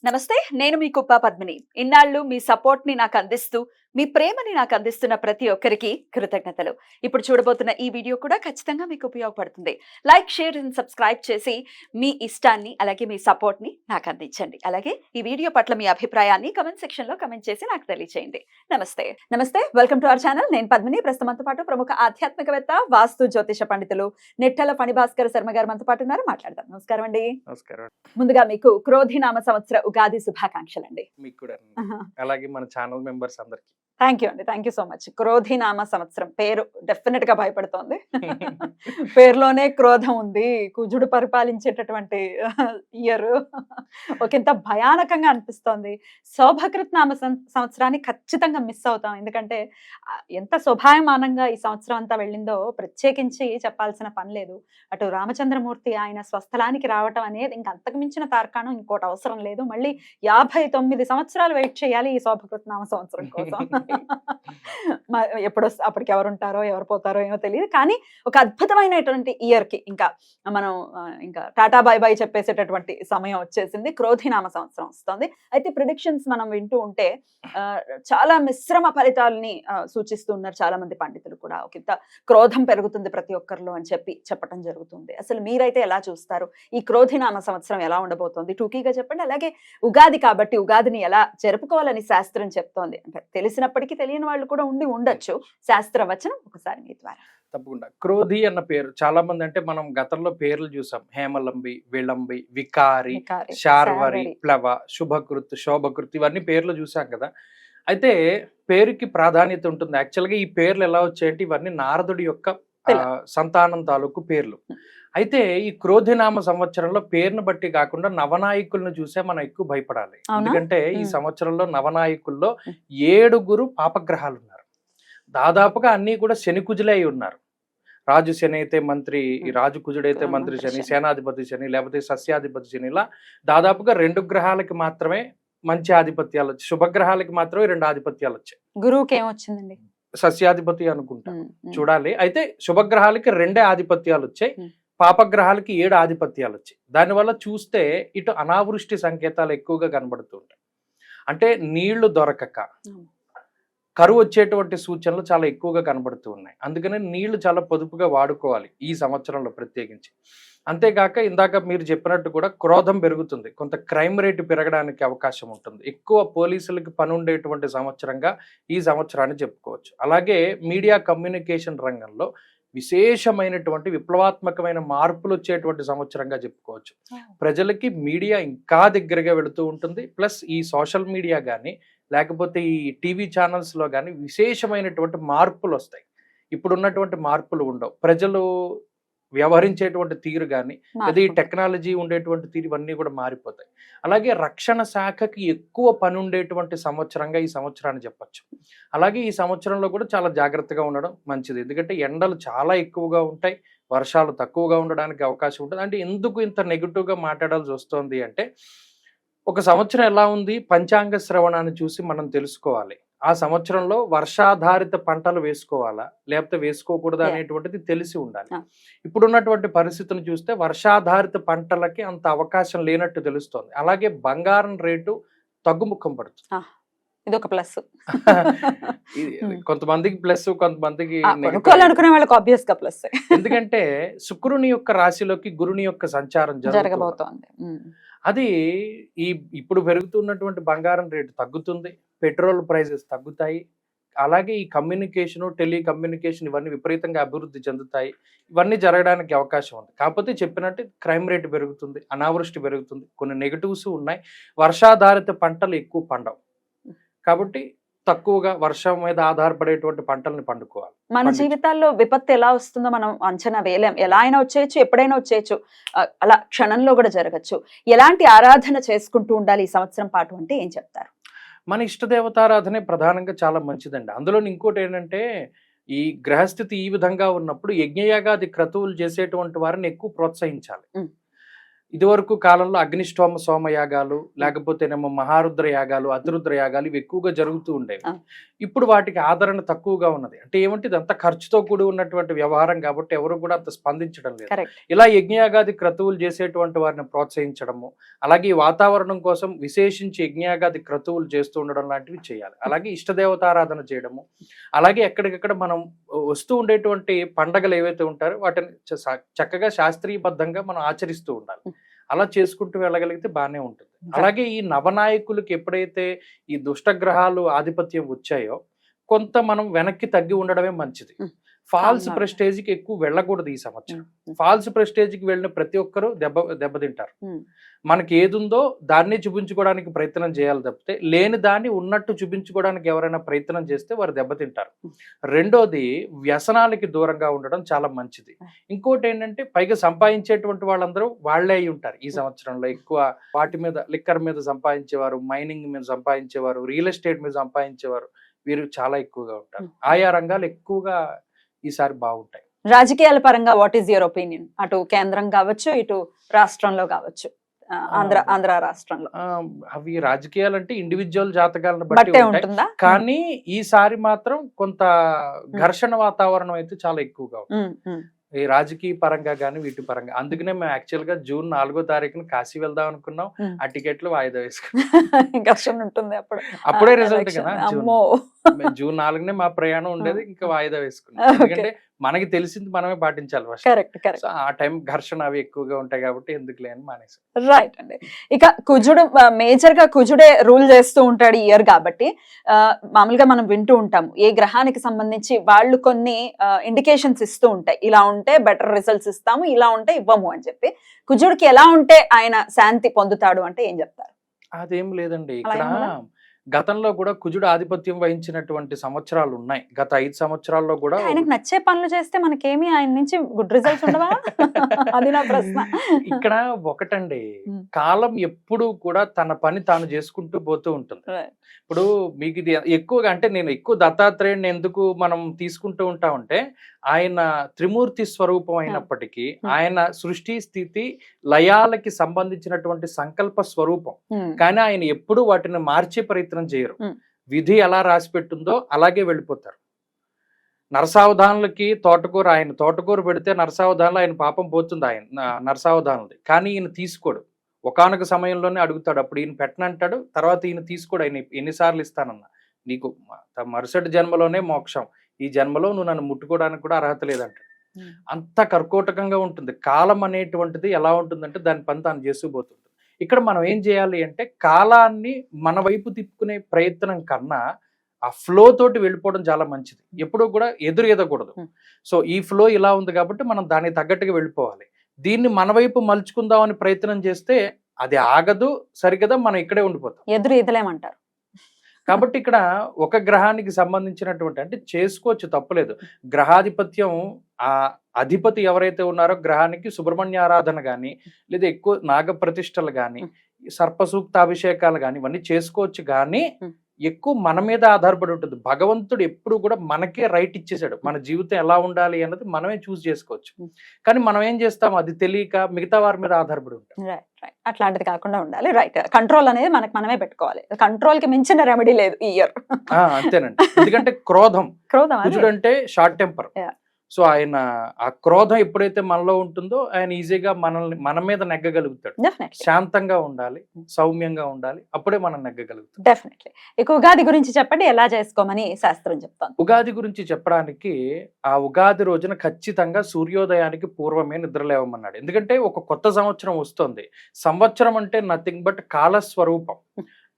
నమస్తే. నేను మీ కుప్ప పద్మిని. ఇన్నాళ్ళు మీ సపోర్ట్‌ని నాకందిస్తూ, మీ ప్రేమని నాకందిస్తున్న ప్రతి ఒక్కరికి కృతజ్ఞతలు. ఇప్పుడు చూడబోతున్న ఈ వీడియో కూడా ఖచ్చితంగా మీకు ఉపయోగపడుతుంది. లైక్, షేర్ అండ్ సబ్స్క్రైబ్ చేసి మీ ఇష్టాన్ని, అలాగే మీ సపోర్ట్‌ని నాకందించండి. అలాగే ఈ వీడియో పట్ల మీ అభిప్రాయాన్ని కామెంట్ సెక్షన్‌లో కామెంట్ చేసి నాకు తెలియజేయండి. నమస్తే. నమస్తే. Welcome to our channel. నేను పద్మిని. ప్రస్తుతం మనతో పాటు ప్రముఖ ఆధ్యాత్మికవేత్త, వాస్తు జ్యోతిష పండితులు నెట్టెల ఫణిభాస్కర్ శర్మ గారు మనతో పాటు ఉన్నారు. మాట్లాడదాం. నమస్కారం అండి. నమస్కారం. ముందుగా మీకు క్రోధినామ సంవత్సర ఉగాది శుభాకాంక్షలండి. మీకు కూడా అలాగే మన ఛానల్ మెంబర్స్ అందరికి థ్యాంక్ యూ అండి. Thank you so much. క్రోధినామ సంవత్సరం పేరు డెఫినెట్ గా భయపడుతోంది. పేరులోనే క్రోధం ఉంది. కుజుడు పరిపాలించేటటువంటి ఇయర్ ఒకంత భయానకంగా అనిపిస్తోంది. శోభకృత్ నామ సంవత్సరాన్ని ఖచ్చితంగా మిస్ అవుతాం. ఎందుకంటే ఎంత శోభాయమానంగా ఈ సంవత్సరం అంతా వెళ్ళిందో ప్రత్యేకించి చెప్పాల్సిన పని లేదు. అటు రామచంద్రమూర్తి ఆయన స్వస్థలానికి రావటం అనేది ఇంక అంతకు మించిన తార్కాణం ఇంకోటి అవసరం లేదు. మళ్ళీ 59 సంవత్సరాలు వెయిట్ చేయాలి ఈ శోభకృత్ నామ సంవత్సరం కోసం. ఎప్పుడు అప్పటికి ఎవరు ఉంటారో ఎవరు పోతారో ఏమో తెలియదు. కానీ ఒక అద్భుతమైనటువంటి ఇయర్ కి ఇంకా మనం ఇంకా టాటా బై బై చెప్పేసేటటువంటి సమయం వచ్చేసింది. క్రోధినామ సంవత్సరం వస్తుంది. అయితే ప్రిడిక్షన్స్ మనం వింటూ ఉంటే చాలా మిశ్రమ ఫలితాలని సూచిస్తూ ఉన్నారు చాలా మంది పండితులు కూడా. ఒకంత క్రోధం పెరుగుతుంది ప్రతి ఒక్కరిలో అని చెప్పటం జరుగుతుంది. అసలు మీరైతే ఎలా చూస్తారు? ఈ క్రోధినామ సంవత్సరం ఎలా ఉండబోతోంది? టూకీగా చెప్పండి. అలాగే ఉగాది కాబట్టి ఉగాదిని ఎలా జరుపుకోవాలని శాస్త్రం చెప్తోంది. అంటే తెలిసినప్పటికీ తెలియని వాళ్ళు కూడా ఉండొచ్చు. శాస్త్ర వచనం ఒకసారి మీ ద్వారా. తప్పకుండా. క్రోధి అన్న పేరు చాలా మంది అంటే మనం గతంలో పేర్లు చూసాం. హేమలంబి, విళంబి, వికారి, శార్వరి, ప్లవ, శుభకృత్, శోభకృత్ ఇవన్నీ పేర్లు చూసాం కదా. అయితే పేరుకి ప్రాధాన్యత ఉంటుంది. యాక్చువల్గా ఈ పేర్లు ఎలా వచ్చాయంటే ఇవన్నీ నారదుడి యొక్క సంతానం తాలూకు పేర్లు. అయితే ఈ క్రోధినామ సంవత్సరంలో పేరును బట్టి కాకుండా నవనాయకులను చూసే మనం ఎక్కువ భయపడాలి. ఎందుకంటే ఈ సంవత్సరంలో నవనాయకుల్లో 7 పాపగ్రహాలు ఉన్నారు. దాదాపుగా అన్ని కూడా శనికుజులే అయి ఉన్నారు. రాజు శని అయితే మంత్రి, రాజు కుజుడైతే మంత్రి శని, సేనాధిపతి శని, లేకపోతే సస్యాధిపతి శని, ఇలా దాదాపుగా 2 గ్రహాలకి మాత్రమే మంచి ఆధిపత్యాలు వచ్చాయి. శుభగ్రహాలకి మాత్రమే 2 ఆధిపత్యాలు వచ్చాయి. గురువుకి ఏమొచ్చిందండి? సస్యాధిపతి అనుకుంటా, చూడాలి. అయితే శుభగ్రహాలకి 2 ఆధిపత్యాలు వచ్చాయి, పాపగ్రహాలకి 7 ఆధిపత్యాలు వచ్చాయి. దానివల్ల చూస్తే ఇటు అనావృష్టి సంకేతాలు ఎక్కువగా కనబడుతూ ఉంటాయి. అంటే నీళ్లు దొరకక కరువు వచ్చేటువంటి సూచనలు చాలా ఎక్కువగా కనబడుతూ ఉన్నాయి. అందుకనే నీళ్లు చాలా పొదుపుగా వాడుకోవాలి ఈ సంవత్సరంలో ప్రత్యేకించి. అంతేకాక ఇందాక మీరు చెప్పినట్టు కూడా క్రోధం పెరుగుతుంది. కొంత క్రైమ్ రేటు పెరగడానికి అవకాశం ఉంటుంది. ఎక్కువ పోలీసులకి పని ఉండేటువంటి సంవత్సరంగా ఈ సంవత్సరాన్ని చెప్పుకోవచ్చు. అలాగే మీడియా కమ్యూనికేషన్ రంగంలో విశేషమైనటువంటి విప్లవాత్మకమైన మార్పులు వచ్చేటువంటి సంవత్సరంగా చెప్పుకోవచ్చు. ప్రజలకి మీడియా ఇంకా దగ్గరగా వెళుతూ ఉంటుంది. ప్లస్ ఈ సోషల్ మీడియా కానీ లేకపోతే ఈ టీవీ ఛానల్స్లో కానీ విశేషమైనటువంటి మార్పులు వస్తాయి. ఇప్పుడున్నటువంటి మార్పులు ఉండవు. ప్రజలు వ్యవహరించేటువంటి తీరు కానీ లేదా ఈ టెక్నాలజీ ఉండేటువంటి తీరు ఇవన్నీ కూడా మారిపోతాయి. అలాగే రక్షణ శాఖకి ఎక్కువ పని ఉండేటువంటి సంవత్సరంగా ఈ సంవత్సరాన్ని చెప్పచ్చు. అలాగే ఈ సంవత్సరంలో కూడా చాలా జాగ్రత్తగా ఉండడం మంచిది. ఎందుకంటే ఎండలు చాలా ఎక్కువగా ఉంటాయి, వర్షాలు తక్కువగా ఉండడానికి అవకాశం ఉంటుంది. అంటే ఎందుకు ఇంత నెగిటివ్గా మాట్లాడాల్సి వస్తుంది అంటే ఒక సంవత్సరం ఎలా ఉంది పంచాంగ శ్రవణాన్ని చూసి మనం తెలుసుకోవాలి. ఆ సంవత్సరంలో వర్షాధారిత పంటలు వేసుకోవాలా లేకపోతే వేసుకోకూడదా అనేటువంటిది తెలిసి ఉండాలి. ఇప్పుడున్నటువంటి పరిస్థితిని చూస్తే వర్షాధారిత పంటలకి అంత అవకాశం లేనట్టు తెలుస్తోంది. అలాగే బంగారం రేటు తగ్గుముఖం పడుతుంది. ఇది ఒక ప్లస్. కొంతమందికి ప్లస్, కొంతమందికి ప్లస్. ఎందుకంటే శుక్రుని యొక్క రాశిలోకి గురుని యొక్క సంచారం జరగబోతోంది. అది ఇప్పుడు పెరుగుతున్నటువంటి బంగారం రేటు తగ్గుతుంది, పెట్రోల్ ప్రైజెస్ తగ్గుతాయి. అలాగే ఈ కమ్యూనికేషన్, టెలికమ్యూనికేషన్ ఇవన్నీ విపరీతంగా అభివృద్ధి చెందుతాయి. ఇవన్నీ జరగడానికి అవకాశం ఉంది. కాకపోతే చెప్పినట్టు క్రైమ్ రేటు పెరుగుతుంది, అనావృష్టి పెరుగుతుంది, కొన్ని నెగటివ్స్ ఉన్నాయి. వర్షాధారిత పంటలు ఎక్కువ పండవు కాబట్టి తక్కువగా వర్షం మీద ఆధారపడేటువంటి పంటలను పండుకోవాలి. మన జీవితాల్లో విపత్తు ఎలా వస్తుందో మనం అంచనా వేయలేం. ఎలా అయినా వచ్చేయచ్చు, ఎప్పుడైనా వచ్చేయచ్చు, అలా క్షణంలో కూడా జరగచ్చు. ఎలాంటి ఆరాధన చేసుకుంటూ ఉండాలి ఈ సంవత్సరం పాటు అంటే ఏం చెప్తారు? మన ఇష్టదేవతారాధనే ప్రధానంగా చాలా మంచిదండి. అందులో ఇంకోటి ఏంటంటే ఈ గ్రహస్థితి ఈ విధంగా ఉన్నప్పుడు యజ్ఞయాగాది క్రతువులు చేసేటువంటి వారిని ఎక్కువ ప్రోత్సహించాలి. ఇదివరకు కాలంలో అగ్నిష్టోమ సోమ యాగాలు, లేకపోతేనేమో మహారుద్ర యాగాలు, అతిరుద్ర యాగాలు ఇవి ఎక్కువగా జరుగుతూ ఉండేవి. ఇప్పుడు వాటికి ఆదరణ తక్కువగా ఉన్నది. అంటే ఏమంటే ఇదంతా ఖర్చుతో కూడి ఉన్నటువంటి వ్యవహారం కాబట్టి ఎవరు కూడా అంత స్పందించడం లేదు. ఇలా యజ్ఞయాగాది క్రతువులు చేసేటువంటి వారిని ప్రోత్సహించడము, అలాగే ఈ వాతావరణం కోసం విశేషించి యజ్ఞయాగాది క్రతువులు చేస్తూ ఉండడం లాంటివి చేయాలి. అలాగే ఇష్టదేవతారాధన చేయడము, అలాగే ఎక్కడికక్కడ మనం వస్తూ ఉండేటువంటి పండగలు ఏవైతే ఉంటారో వాటిని చక్కగా శాస్త్రీయబద్ధంగా మనం ఆచరిస్తూ ఉండాలి. అలా చేసుకుంటూ వెళ్ళగలిగితే బాగానే ఉంటుంది. అలాగే ఈ నవనాయకులకి ఎప్పుడైతే ఈ దుష్టగ్రహాలు ఆధిపత్యం వచ్చాయో కొంత మనం వెనక్కి తగ్గి ఉండడమే మంచిది. ఫాల్స్ ప్రెస్టేజ్కి ఎక్కువ వెళ్ళకూడదు ఈ సంవత్సరం. ఫాల్స్ ప్రెస్టేజ్కి వెళ్ళిన ప్రతి ఒక్కరూ దెబ్బతింటారు. మనకి ఏది ఉందో దాన్ని చూపించుకోవడానికి ప్రయత్నం చేయాలి తప్పితే లేని దాన్ని ఉన్నట్టు చూపించుకోవడానికి ఎవరైనా ప్రయత్నం చేస్తే వారు దెబ్బతింటారు. రెండోది వ్యసనాలకి దూరంగా ఉండడం చాలా మంచిది. ఇంకోటి ఏంటంటే పైగా సంపాదించేటువంటి వాళ్ళందరూ వాళ్లే అయి ఉంటారు ఈ సంవత్సరంలో. ఎక్కువ వాటి మీద లిక్కర్ మీద సంపాదించేవారు, మైనింగ్ మీద సంపాదించేవారు, రియల్ ఎస్టేట్ మీద సంపాదించేవారు వీరు చాలా ఎక్కువగా ఉంటారు. ఆయా రంగాలు ఎక్కువగా ఈసారి బాగుంటాయి. రాజకీయాల పరంగా వాట్ ఈస్ యువర్ ఒపీనియన్? అటు కేంద్రం కావచ్చు, ఇటు రాష్ట్రంలో కావచ్చు, ఆంధ్ర రాష్ట్రంలో. అవి రాజకీయాలు అంటే ఇండివిజువల్ జాతకాలను బట్టి ఉంటుందా, కానీ ఈసారి మాత్రం కొంత ఘర్షణ వాతావరణం అయితే చాలా ఎక్కువగా ఉంటుంది ఈ రాజకీయ పరంగా గానీ వీటి పరంగా. అందుకనే మేము యాక్చువల్ గా జూన్ 4వ తారీఖున కాశీ వెళ్దాం అనుకున్నాం. ఆ టికెట్లు వాయిదా వేసుకున్నాం. ఘర్షణ ఉంటుంది అప్పుడే రిజల్ట్ కదా. జూన్ 4నే మా ప్రయాణం ఉండేది, ఇంకా వాయిదా వేసుకున్నాం. ఎందుకంటే మనకి తెలిసింది మనమే పాటించాలి ఫస్ట్. సో ఆ టైం ఘర్షణ అవి ఎక్కువగా ఉంటాయి కాబట్టి ఎందుకులే అని మానేసాం. రైట్ అండి. ఇక కుజుడు మేజర్ గా కుజుడే రూల్ చేస్తూ ఉంటాడు ఈ ఇయర్ కాబట్టి మామూలుగా మనం వింటూ ఉంటాము ఏ గ్రహానికి సంబంధించి వాళ్ళు కొన్ని ఇండికేషన్స్ ఇస్తూ ఉంటాయి. ఇలా ఉంటే బెటర్ రిజల్ట్స్ ఇస్తాము, ఇలా ఉంటే ఇవ్వము అని చెప్పి. కుజుడికి ఎలా ఉంటే ఆయన శాంతి పొందుతాడు అంటే ఏం చెప్తారు? అదేం లేదండి. ఇక్కడ గతంలో కూడా కుజుడు ఆధిపత్యం వహించినటువంటి సంవత్సరాలు ఉన్నాయి. గత 5 సంవత్సరాల్లో కూడా ఆయనకు నచ్చే పనులు చేస్తే మనకేమి ఆయన నుంచి గుడ్ రిజల్ట్స్ ఉండవా? అది నా ప్రశ్న. ఇక్కడ ఒకటండి, కాలం ఎప్పుడు కూడా తన పని తాను చేసుకుంటూ పోతూ ఉంటుంది. ఇప్పుడు మీకు ఇది ఎక్కువగా అంటే నేను ఎక్కువ దత్తాత్రేయుడిని ఎందుకు మనం తీసుకుంటూ ఉంటామంటే ఆయన త్రిమూర్తి స్వరూపం అయినప్పటికీ ఆయన సృష్టి స్థితి లయాలకి సంబంధించినటువంటి సంకల్ప స్వరూపం. కానీ ఆయన ఎప్పుడు వాటిని మార్చే ప్రయత్నం చేయరు. విధి ఎలా రాసి పెట్టుందో అలాగే వెళ్ళిపోతారు. నరసావధానులకి తోటకూర, ఆయన తోటకూర పెడితే నరసావధానులు ఆయన పాపం పోతుంది ఆయన నరసావధానులది. కానీ ఈయన తీసుకోడు. ఒకానొక సమయంలోనే అడుగుతాడు, అప్పుడు ఈయన పెట్టనంటాడు, తర్వాత ఈయన తీసుకోడు. ఆయన ఎన్నిసార్లు ఇస్తానన్నా, నీకు మరుసటి జన్మలోనే మోక్షం, ఈ జన్మలో నువ్వు నన్ను ముట్టుకోవడానికి కూడా అర్హత లేదంటాడు. అంత కర్కోటకంగా ఉంటుంది కాలం అనేటువంటిది. ఎలా ఉంటుందంటే దాని పని తాను చేసుకుపోతుంది. ఇక్కడ మనం ఏం చేయాలి అంటే కాలాన్ని మన వైపు తిప్పుకునే ప్రయత్నం కన్నా ఆ ఫ్లో తోటి వెళ్ళిపోవడం చాలా మంచిది. ఎప్పుడూ కూడా ఎదురేదకూడదు. సో ఈ ఫ్లో ఇలా ఉంది కాబట్టి మనం దానికి తగ్గట్టుగా వెళ్ళిపోవాలి. దీన్ని మన వైపు మలుచుకుందామని ప్రయత్నం చేస్తే అది ఆగదు, సరిగదా, మనం ఇక్కడే ఉండిపోతాం. ఎదురు ఎదలేమంటారు. కాబట్టి ఇక్కడ ఒక గ్రహానికి సంబంధించినటువంటి అంటే చేసుకోవచ్చు, తప్పలేదు. గ్రహాధిపత్యం ఆ అధిపతి ఎవరైతే ఉన్నారో గ్రహానికి సుబ్రహ్మణ్య ఆరాధన కానీ, లేదా ఎక్కువ నాగప్రతిష్టలు కానీ, సర్పసూక్తాభిషేకాలు కానీ ఇవన్నీ చేసుకోవచ్చు. కానీ ఎక్కువ మన మీద ఆధారపడి ఉంటుంది. భగవంతుడు ఎప్పుడు కూడా మనకే రైట్ ఇచ్చేసాడు. మన జీవితం ఎలా ఉండాలి అన్నది మనమే చూస్ చేసుకోవచ్చు. కానీ మనం ఏం చేస్తాం, అది తెలియక మిగతా వారి మీద ఆధారపడి ఉంటాం. అట్లాంటిది కాకుండా ఉండాలి. రైట్, కంట్రోల్ అనేది మనకు మనమే పెట్టుకోవాలి. కంట్రోల్ కి మించిన రెమెడీ లేదు ఈ ఇయర్. అంతేనండి. ఎందుకంటే క్రోధం కుజుడు అంటే షార్ట్ టెంపర్. సో ఆయన ఆ క్రోధం ఎప్పుడైతే మనలో ఉంటుందో ఆయన ఈజీగా మన మీద నెగ్గగలుగుతాడు. శాంతంగా ఉండాలి, సౌమ్యంగా ఉండాలి, అప్పుడే మనం నెగ్గగలుగుతాం. డెఫినెట్లీ. ఇక ఉగాది గురించి చెప్పండి, ఎలా చేసుకోమని శాస్త్రం చెప్తాను. ఉగాది గురించి చెప్పడానికి ఆ ఉగాది రోజున ఖచ్చితంగా సూర్యోదయానికి పూర్వమే నిద్రలేవమన్నాడు. ఎందుకంటే ఒక కొత్త సంవత్సరం వస్తుంది. సంవత్సరం అంటే నథింగ్ బట్ కాలస్వరూపం,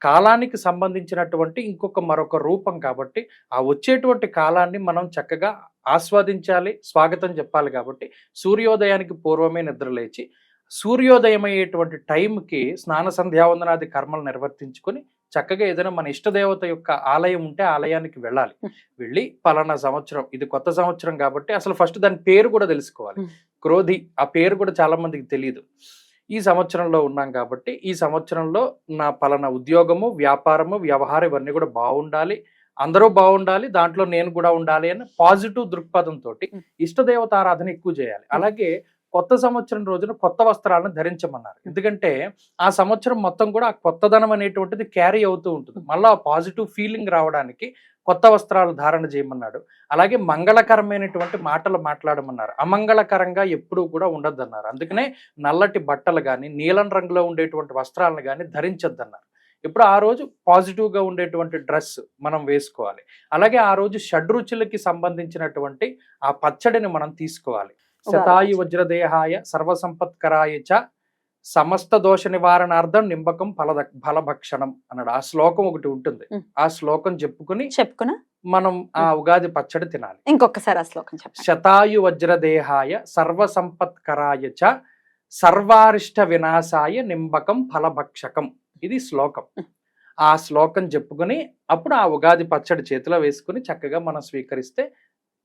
కాలానికి సంబంధించినటువంటి మరొక రూపం. కాబట్టి ఆ వచ్చేటువంటి కాలాన్ని మనం చక్కగా ఆస్వాదించాలి, స్వాగతం చెప్పాలి. కాబట్టి సూర్యోదయానికి పూర్వమే నిద్రలేచి సూర్యోదయం అయ్యేటువంటి టైంకి స్నాన సంధ్యావందనాది కర్మలు నిర్వర్తించుకొని చక్కగా ఏదైనా మన ఇష్టదేవత యొక్క ఆలయం ఉంటే ఆలయానికి వెళ్ళాలి. వెళ్ళి పలానా సంవత్సరం, ఇది కొత్త సంవత్సరం కాబట్టి అసలు ఫస్ట్ దాని పేరు కూడా తెలుసుకోవాలి. క్రోధి, ఆ పేరు కూడా చాలా మందికి తెలియదు. ఈ సంవత్సరంలో ఉన్నాం కాబట్టి ఈ సంవత్సరంలో నా పలానా ఉద్యోగము, వ్యాపారము, వ్యవహారం ఇవన్నీ కూడా బాగుండాలి, అందరూ బాగుండాలి, దాంట్లో నేను కూడా ఉండాలి అని పాజిటివ్ దృక్పథంతో ఇష్టదేవత ఆరాధన ఎక్కువ చేయాలి. అలాగే కొత్త సంవత్సరం రోజున కొత్త వస్త్రాలను ధరించమన్నారు. ఎందుకంటే ఆ సంవత్సరం మొత్తం కూడా ఆ కొత్తదనం అనేటువంటిది క్యారీ అవుతూ ఉంటుంది. మళ్ళీ పాజిటివ్ ఫీలింగ్ రావడానికి కొత్త వస్త్రాలు ధారణ చేయమన్నాడు. అలాగే మంగళకరమైనటువంటి మాటలు మాట్లాడమన్నారు. అమంగళకరంగా ఎప్పుడూ కూడా ఉండొద్దన్నారు. అందుకనే నల్లటి బట్టలు కానీ నీలం రంగులో ఉండేటువంటి వస్త్రాలను కానీ ధరించొద్దన్నారు. ఇప్పుడు ఆ రోజు పాజిటివ్గా ఉండేటువంటి డ్రెస్ మనం వేసుకోవాలి. అలాగే ఆ రోజు షడ్రుచులకి సంబంధించినటువంటి ఆ పచ్చడిని మనం తీసుకోవాలి. శతాయు వజ్రదేహాయ సర్వసంపత్కరాయ చ సమస్త దోష నివారణార్థం నింబకం ఫలభక్షణం అన్నాడు. ఆ శ్లోకం ఒకటి ఉంటుంది. ఆ శ్లోకం చెప్పుకుని మనం ఆ ఉగాది పచ్చడి తినాలి. ఇంకొకసారి ఆ శ్లోకం చెప్పండి. శతాయు వజ్రదేహాయ సర్వసంపత్కరాయ చ సర్వారిష్ట వినాశాయ నింబకం ఫలభక్షకం. ఇది శ్లోకం. ఆ శ్లోకం చెప్పుకుని అప్పుడు ఆ ఉగాది పచ్చడి చేతిలో వేసుకుని చక్కగా మనం స్వీకరిస్తే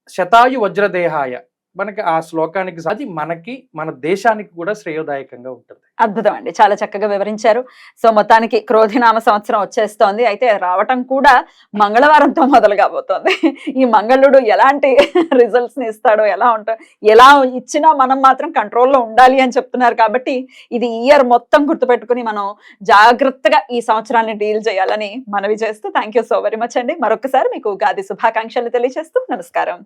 శతాయు వజ్రదేహాయ మనకి ఆ శ్లోకానికి అది మనకి మన దేశానికి కూడా శ్రేయోదాయకంగా ఉంటుంది. అద్భుతం అండి, చాలా చక్కగా వివరించారు. సో మొత్తానికి క్రోధినామ సంవత్సరం వచ్చేస్తోంది. అయితే రావటం కూడా మంగళవారంతో మొదలు కాబోతోంది. ఈ మంగళుడు ఎలాంటి రిజల్ట్స్ ని ఇస్తాడో, ఎలా ఇచ్చినా మనం మాత్రం కంట్రోల్లో ఉండాలి అని చెప్తున్నారు. కాబట్టి ఇది ఇయర్ మొత్తం గుర్తుపెట్టుకుని మనం జాగ్రత్తగా ఈ సంవత్సరాన్ని డీల్ చేయాలని మనవి చేస్తూ thank you so very much అండి. మరొకసారి మీకు ఉగాది శుభాకాంక్షలు తెలియజేస్తూ నమస్కారం.